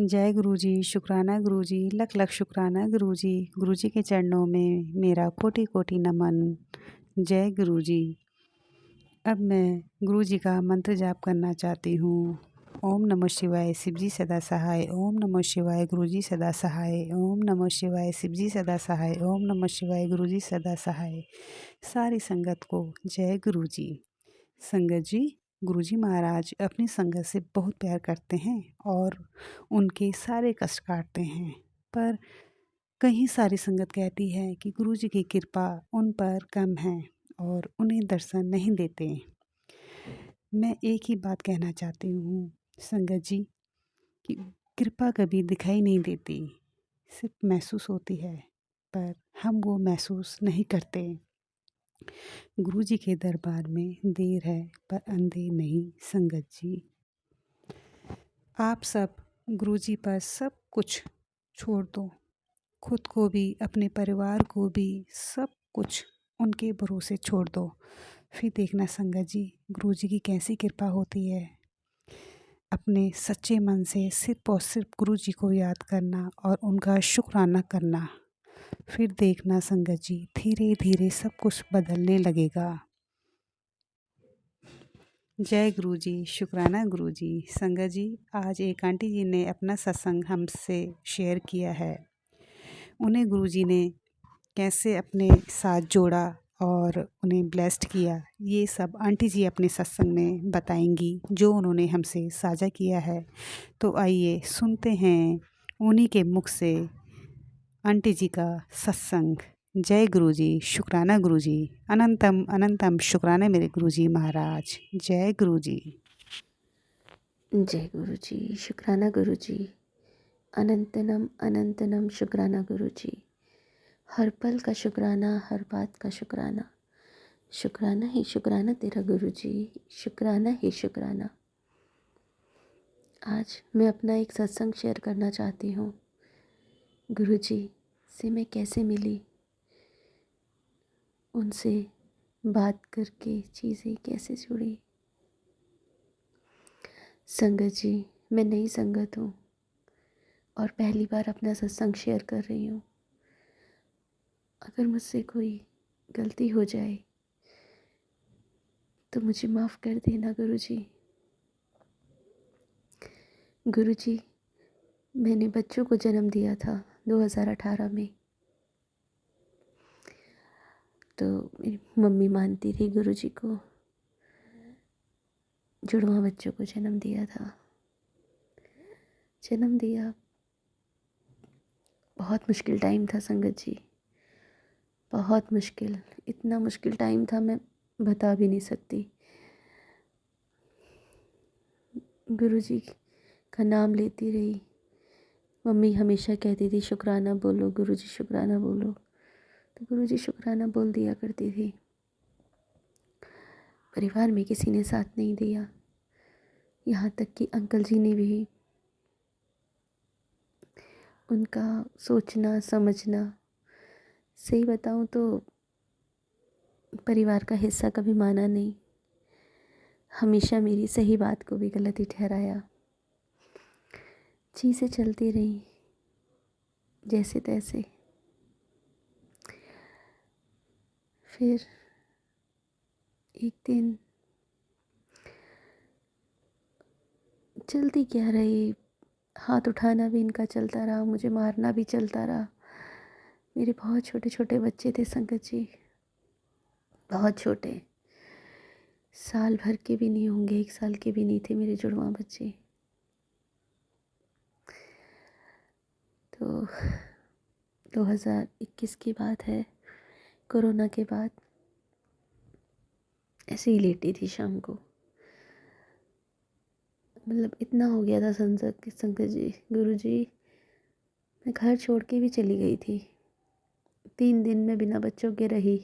जय गुरु जी, शुक्राना गुरु जी, लख लख शुक्राना गुरु जी। गुरु जी के चरणों में मेरा कोटि कोटि नमन। जय गुरु जी। अब मैं गुरु जी का मंत्र जाप करना चाहती हूँ। ओम नमः शिवाय, शिव जी सदा सहाय। ओम नमः शिवाय, गुरु जी सदा सहाय। ओम नमः शिवाय, शिव जी सदा सहाय। ओम नमः शिवाय, गुरु जी सदा सहाय। सारी संगत को जय गुरु जी। संगत जी, गुरुजी महाराज अपनी संगत से बहुत प्यार करते हैं और उनके सारे कष्ट काटते हैं, पर कहीं सारी संगत कहती है कि गुरुजी की कृपा उन पर कम है और उन्हें दर्शन नहीं देते। मैं एक ही बात कहना चाहती हूँ संगत जी कि कृपा कभी दिखाई नहीं देती, सिर्फ महसूस होती है, पर हम वो महसूस नहीं करते। गुरु जी के दरबार में देर है पर अंधेर नहीं। संगत जी, आप सब गुरु जी पर सब कुछ छोड़ दो, खुद को भी अपने परिवार को भी सब कुछ उनके भरोसे छोड़ दो। फिर देखना संगत जी, गुरु जी की कैसी कृपा होती है। अपने सच्चे मन से सिर्फ और सिर्फ गुरु जी को याद करना और उनका शुक्राना करना। फिर देखना संगत जी, धीरे धीरे सब कुछ बदलने लगेगा। जय गुरु जी, शुक्राना गुरु जी। संगत जी, आज एक आंटी जी ने अपना सत्संग हमसे शेयर किया है। उन्हें गुरु जी ने कैसे अपने साथ जोड़ा और उन्हें ब्लेस्ड किया, ये सब आंटी जी अपने सत्संग में बताएंगी, जो उन्होंने हमसे साझा किया है। तो आइए सुनते हैं उन्हीं के मुख से आंटी जी का सत्संग। जय गुरु जी, शुक्राना गुरु जी। अनंतम अनंतम शुक्राना मेरे गुरु जी महाराज। जय गुरु जी। जय गुरु जी, शुक्राना गुरु जी। अनंतनम अनंतनम शुक्राना गुरु जी। हर पल का शुक्राना, हर बात का शुक्राना। शुक्राना ही शुक्राना तेरा गुरु जी, शुक्राना ही शुक्राना। आज मैं अपना एक सत्संग शेयर करना चाहती हूँ। गुरु जी से मैं कैसे मिली, उनसे बात करके चीज़ें कैसे जुड़ी। संगत जी, मैं नई संगत हूँ और पहली बार अपना सत्संग शेयर कर रही हूँ। अगर मुझसे कोई गलती हो जाए तो मुझे माफ़ कर देना गुरु जी। गुरु जी, मैंने बच्चों को जन्म दिया था 2018 में। तो मेरी मम्मी मानती थी गुरु जी को, जुड़वा बच्चों को जन्म दिया था। जन्म दिया, बहुत मुश्किल टाइम था संगत जी, बहुत मुश्किल। इतना मुश्किल टाइम था मैं बता भी नहीं सकती। गुरु जी का नाम लेती रही। मम्मी हमेशा कहती थी शुक्राना बोलो गुरु जी, शुक्राना बोलो। तो गुरु जी शुक्राना बोल दिया करती थी। परिवार में किसी ने साथ नहीं दिया, यहाँ तक कि अंकल जी ने भी। उनका सोचना समझना, सही बताऊँ तो परिवार का हिस्सा कभी माना नहीं, हमेशा मेरी सही बात को भी गलत ही ठहराया। चीज़ें चलती रहीं जैसे तैसे। फिर एक दिन चलती क्या रही, हाथ उठाना भी इनका चलता रहा, मुझे मारना भी चलता रहा। मेरे बहुत छोटे छोटे बच्चे थे संगत जी, बहुत छोटे, साल भर के भी नहीं होंगे, 1 साल के भी नहीं थे मेरे जुड़वा बच्चे। तो 2021 की बात है, कोरोना के बाद। ऐसे ही लेटी थी शाम को, मतलब इतना हो गया था संकट जी, गुरु जी, मैं घर छोड़ के भी चली गई थी। 3 दिन में बिना बच्चों के रही,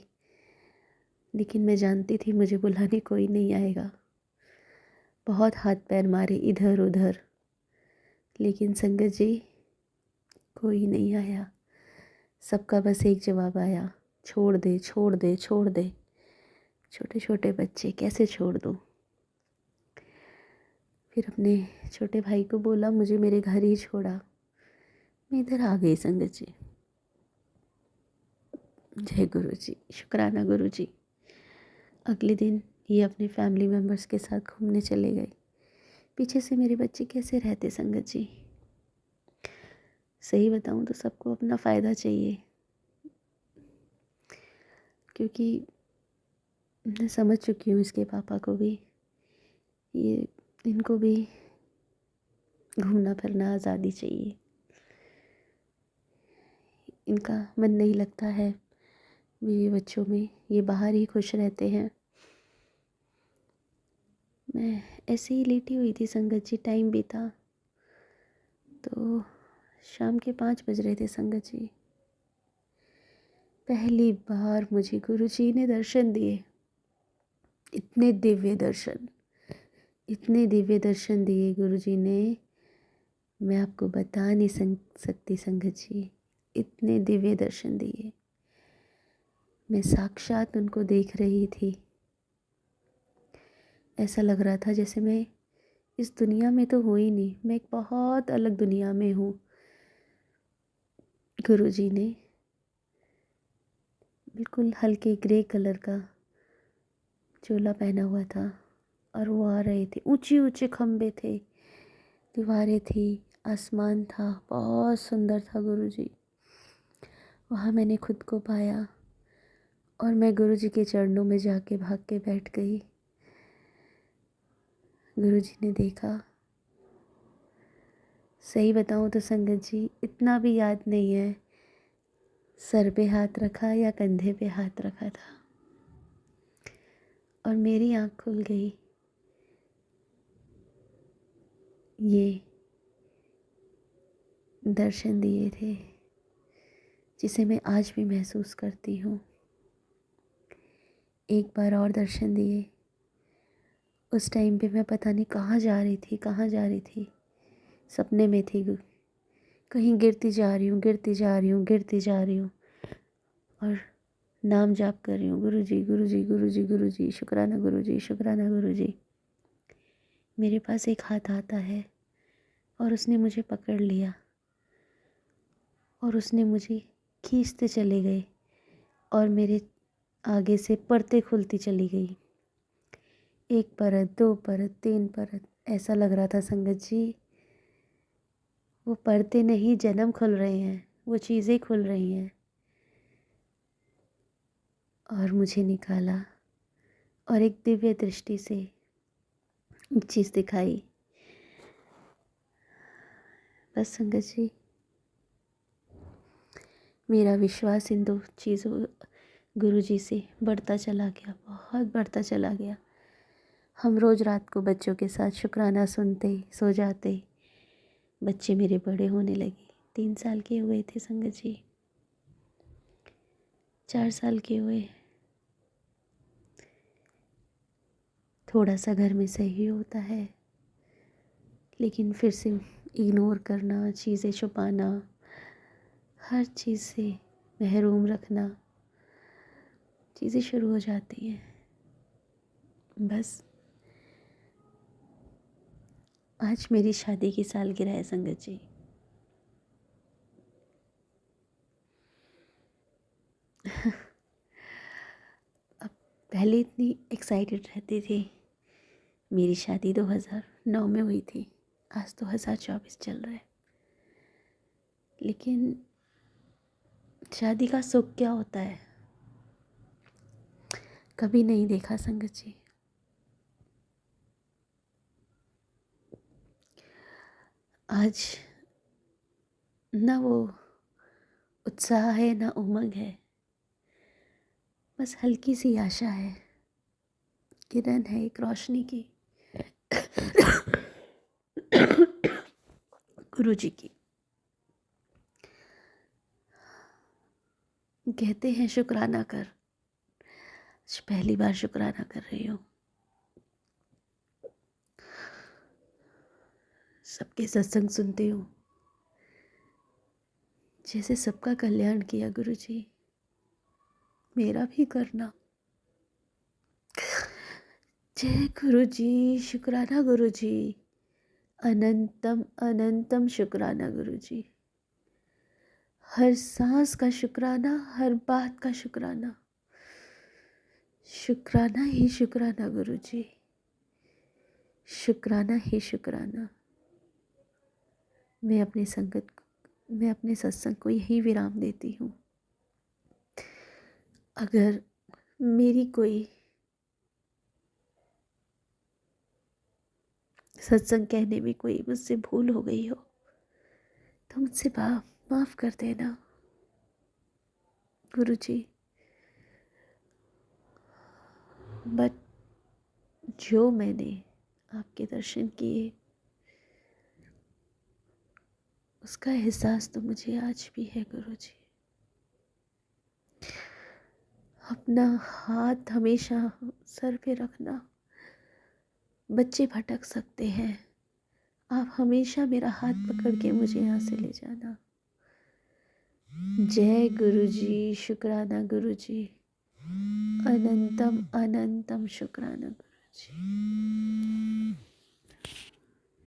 लेकिन मैं जानती थी मुझे बुलाने कोई नहीं आएगा। बहुत हाथ पैर मारे इधर उधर, लेकिन संगत जी कोई नहीं आया। सबका बस एक जवाब आया, छोड़ दे छोड़ दे छोड़ दे। छोटे छोटे बच्चे कैसे छोड़ दूँ। फिर अपने छोटे भाई को बोला, मुझे मेरे घर ही छोड़ा। मैं इधर आ गई संगत जी। जय गुरु जी, शुक्राना गुरु जी। अगले दिन ये अपने फैमिली मेम्बर्स के साथ घूमने चले गए। पीछे से मेरे बच्चे कैसे रहते संगत जी। सही बताऊं तो सबको अपना फ़ायदा चाहिए, क्योंकि मैं समझ चुकी हूँ इसके पापा को भी, ये इनको भी घूमना फिरना आज़ादी चाहिए। इनका मन नहीं लगता है बीवी बच्चों में, ये बाहर ही खुश रहते हैं। मैं ऐसे ही लेटी हुई थी संगत जी, टाइम बीता तो शाम के 5 बज रहे थे संगत जी। पहली बार मुझे गुरु जी ने दर्शन दिए। इतने दिव्य दर्शन, इतने दिव्य दर्शन दिए गुरु जी ने, मैं आपको बता नहीं सकती संगत जी। इतने दिव्य दर्शन दिए, मैं साक्षात उनको देख रही थी। ऐसा लग रहा था जैसे मैं इस दुनिया में तो हूँ ही नहीं, मैं एक बहुत अलग दुनिया में हूँ। गुरु जी ने बिल्कुल हल्के ग्रे कलर का चोला पहना हुआ था और वो आ रहे थे। ऊंचे ऊंचे खम्भे थे, दीवारें थी, आसमान था, बहुत सुंदर था गुरु जी। वहाँ मैंने खुद को पाया और मैं गुरु जी के चरणों में जाके भाग के बैठ गई। गुरु जी ने देखा। सही बताऊँ तो संगत जी इतना भी याद नहीं है सर पे हाथ रखा या कंधे पे हाथ रखा था, और मेरी आँख खुल गई। ये दर्शन दिए थे जिसे मैं आज भी महसूस करती हूँ। एक बार और दर्शन दिए। उस टाइम पे मैं पता नहीं कहाँ जा रही थी, कहाँ जा रही थी, सपने में थी। कहीं गिरती जा रही हूँ, गिरती जा रही हूँ, गिरती जा रही हूँ, और नाम जाप कर रही हूँ, गुरु जी गुरु जी गुरु जी गुरु जी, शुक्राना गुरु जी, शुक्राना गुरु जी। मेरे पास एक हाथ आता है और उसने मुझे पकड़ लिया और उसने मुझे खींचते चले गए और मेरे आगे से परतें खुलती चली गई। 1 परत, 2 परत, 3 परत, ऐसा लग रहा था संगत जी वो परतें नहीं, जन्म खुल रहे हैं, वो चीज़ें खुल रही हैं। और मुझे निकाला और एक दिव्य दृष्टि से एक चीज़ दिखाई। बस संगत जी मेरा विश्वास इन 2 चीज़ों गुरु जी से बढ़ता चला गया, बहुत बढ़ता चला गया। हम रोज़ रात को बच्चों के साथ शुक्राना सुनते, सो जाते। बच्चे मेरे बड़े होने लगे, 3 साल के हुए थे संगत जी, 4 साल के हुए। थोड़ा सा घर में सही होता है, लेकिन फिर से इग्नोर करना, चीज़ें छुपाना, हर चीज़ से महरूम रखना, चीज़ें शुरू हो जाती हैं। बस आज मेरी शादी की सालगिरह है संगत जी। अब पहले इतनी एक्साइटेड रहती थी। मेरी शादी 2009 में हुई थी, आज 2024 चल रहा है। लेकिन शादी का सुख क्या होता है कभी नहीं देखा संगत जी। आज ना वो उत्साह है, ना उमंग है, बस हल्की सी आशा है, किरण है एक रोशनी की गुरु जी की। कहते हैं शुक्राना कर, आज पहली बार शुक्राना कर रही हूँ। सबके सत्संग सुनती हूँ, जैसे सबका कल्याण किया गुरु जी, मेरा भी करना। जय गुरु जी, शुक्राना गुरु जी। अनंतम अनंतम शुक्राना गुरुजी। हर सांस का शुक्राना, हर बात का शुक्राना, शुक्राना ही शुक्राना गुरुजी, शुक्राना ही शुक्राना। मैं अपने सत्संग को यही विराम देती हूँ। अगर मेरी कोई सत्संग कहने में कोई मुझसे भूल हो गई हो तो मुझसे माफ़ कर देना गुरुजी। बट जो मैंने आपके दर्शन किए उसका एहसास तो मुझे आज भी है गुरुजी। अपना हाथ हमेशा सर पे रखना। बच्चे भटक सकते हैं, आप हमेशा मेरा हाथ पकड़ के मुझे यहाँ से ले जाना। जय गुरुजी, शुक्राना गुरुजी, अनंतम अनंतम शुक्राना गुरुजी।